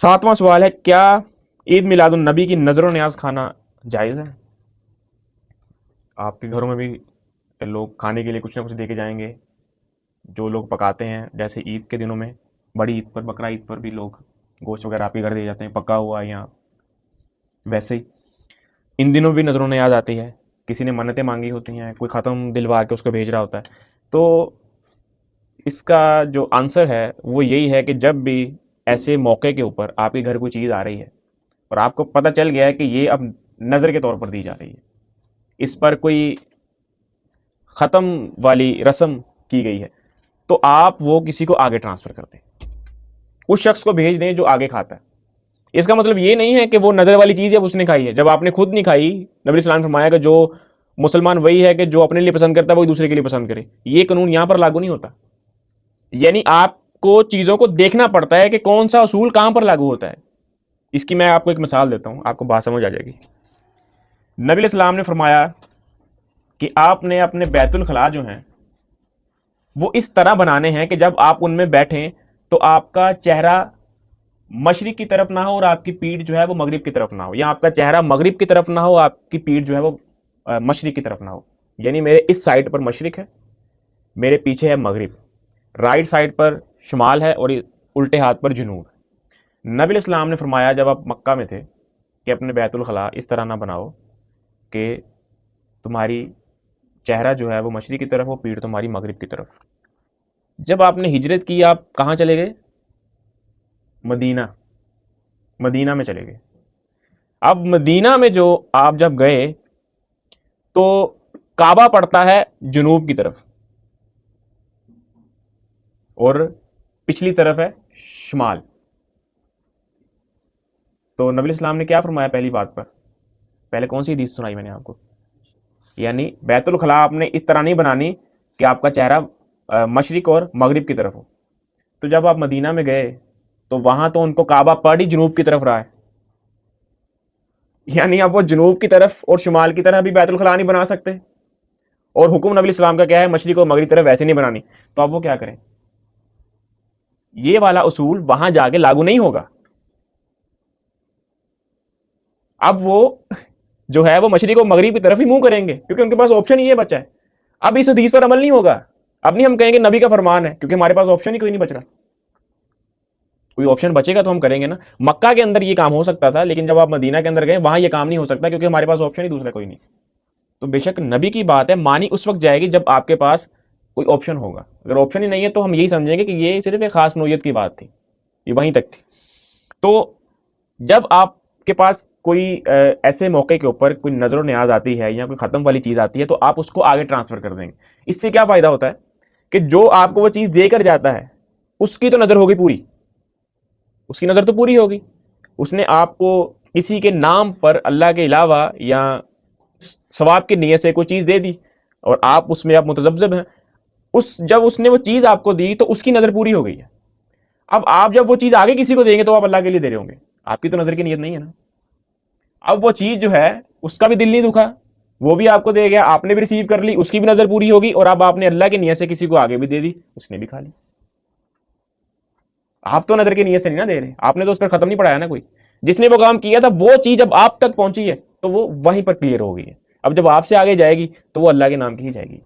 7واں سوال ہے، کیا عید میلاد النبی کی نظر و نیاز کھانا جائز ہے؟ آپ کے گھروں میں بھی لوگ کھانے کے لیے کچھ نہ کچھ دے کے جائیں گے، جو لوگ پکاتے ہیں، جیسے عید کے دنوں میں، بڑی عید پر، بقرہ عید پر بھی لوگ گوشت وغیرہ آپ کے گھر دے جاتے ہیں پکا ہوا، یا ویسے ہی ان دنوں بھی نظر و نیاز آتی ہے، کسی نے منتیں مانگی ہوتی ہیں، کوئی ختم دلوا کے اس کو بھیج رہا ہوتا ہے. تو اس کا جو آنسر ہے وہ یہی ہے کہ جب بھی ایسے موقع کے اوپر آپ کے گھر کوئی چیز آ رہی ہے اور آپ کو پتہ چل گیا ہے کہ یہ اب نظر کے طور پر دی جا رہی ہے، اس پر کوئی ختم والی رسم کی گئی ہے، تو آپ وہ کسی کو آگے ٹرانسفر کر دیں، اس شخص کو بھیج دیں جو آگے کھاتا ہے. اس کا مطلب یہ نہیں ہے کہ وہ نظر والی چیز ہے اس نے کھائی ہے. جب آپ نے خود نہیں کھائی، نبی اسلام نے فرمایا کہ جو مسلمان وہی ہے کہ جو اپنے لیے پسند کرتا ہے وہی دوسرے کے لیے پسند کرے. یہ قانون یہاں پر لاگو نہیں ہوتا. یعنی آپ کو چیزوں کو دیکھنا پڑتا ہے کہ کون سا اصول کہاں پر لاگو ہوتا ہے. اس کی میں آپ کو ایک مثال دیتا ہوں، آپ کو بات سمجھ آ جائے گی. نبی اسلام نے فرمایا کہ آپ نے اپنے بیت الخلاء جو ہیں وہ اس طرح بنانے ہیں کہ جب آپ ان میں بیٹھیں تو آپ کا چہرہ مشرق کی طرف نہ ہو اور آپ کی پیٹھ جو ہے وہ مغرب کی طرف نہ ہو، یا آپ کا چہرہ مغرب کی طرف نہ ہو، آپ کی پیٹھ جو ہے وہ مشرق کی طرف نہ ہو. یعنی میرے اس سائڈ پر مشرق ہے، میرے پیچھے ہے مغرب، رائٹ سائڈ پر شمال ہے اور الٹے ہاتھ پر جنوب. نبی اسلام نے فرمایا جب آپ مکہ میں تھے کہ اپنے بیت الخلاء اس طرح نہ بناؤ کہ تمہاری چہرہ جو ہے وہ مشرق کی طرف ہو، پیٹھ تمہاری مغرب کی طرف. جب آپ نے ہجرت کی، آپ کہاں چلے گئے؟ مدینہ میں چلے گئے. اب مدینہ میں جو آپ جب گئے تو کعبہ پڑتا ہے جنوب کی طرف اور پچھلی طرف ہے شمال. تو نبی اسلام نے کیا فرمایا پہلی بات پر؟ پہلے کون سی حدیث سنائی میں نے آپ کو؟ یعنی بیت الخلاء آپ نے اس طرح نہیں بنانی کہ آپ کا چہرہ مشرق اور مغرب کی طرف ہو. تو جب آپ مدینہ میں گئے تو وہاں تو ان کو کعبہ پڑی جنوب کی طرف رہا ہے، یعنی اب وہ جنوب کی طرف اور شمال کی طرف بھی بیت الخلاء نہیں بنا سکتے، اور حکم نبی اسلام کا کیا ہے؟ مشرق اور مغرب طرف ویسے نہیں بنانی. تو اب وہ کیا کریں؟ یہ والا اصول وہاں جا کے لاگو نہیں ہوگا. اب وہ جو ہے وہ مشرق اور مغرب کی طرف ہی منہ کریں گے کیونکہ ان کے پاس آپشن ہی یہ بچا ہے. اب اس حدیث پر عمل نہیں ہوگا. اب نہیں ہم کہیں گے نبی کا فرمان ہے، کیونکہ ہمارے پاس آپشن ہی کوئی نہیں بچ رہا. کوئی آپشن بچے گا تو ہم کریں گے نا. مکہ کے اندر یہ کام ہو سکتا تھا، لیکن جب آپ مدینہ کے اندر گئے وہاں یہ کام نہیں ہو سکتا کیونکہ ہمارے پاس آپشن ہی دوسرا کوئی نہیں. تو بے شک نبی کی بات ہے، مانی اس وقت جائے گی جب آپ کے پاس کوئی آپشن ہوگا. اگر آپشن ہی نہیں ہے تو ہم یہی سمجھیں گے کہ یہ صرف ایک خاص نوعیت کی بات تھی، یہ وہیں تک تھی. تو جب آپ کے پاس کوئی ایسے موقع کے اوپر کوئی نظر و نیاز آتی ہے یا کوئی ختم والی چیز آتی ہے تو آپ اس کو آگے ٹرانسفر کر دیں گے. اس سے کیا فائدہ ہوتا ہے کہ جو آپ کو وہ چیز دے کر جاتا ہے اس کی تو نظر ہوگی پوری، اس کی نظر تو پوری ہوگی. اس نے آپ کو کسی کے نام پر اللہ کے علاوہ یا ثواب کی نیت سے کوئی چیز دے دی اور آپ اس میں آپ متذبذب ہیں. جب اس نے وہ چیز آپ کو دی تو اس کی نظر پوری ہو گئی ہے. اب آپ جب وہ چیز آگے کسی کو دیں گے تو آپ اللہ کے لیے دے رہے ہوں گے، آپ کی تو نظر کی نیت نہیں ہے نا. اب وہ چیز جو ہے اس کا بھی دل نہیں دکھا، وہ بھی آپ کو دے گیا، آپ نے بھی ریسیو کر لی، اس کی بھی نظر پوری ہوگی، اور اب آپ نے اللہ کی نیت سے کسی کو آگے بھی دے دی، اس نے بھی کھا لی. آپ تو نظر کی نیت سے نہیں نا دے رہے، آپ نے تو اس پر ختم نہیں پڑھایا نا کوئی. جس نے وہ کام کیا تھا وہ چیز جب آپ تک پہنچی ہے تو وہ وہیں پر کلیئر ہو گئی ہے. اب جب آپ سے آگے جائے گی تو وہ اللہ کے نام کی ہی جائے گی.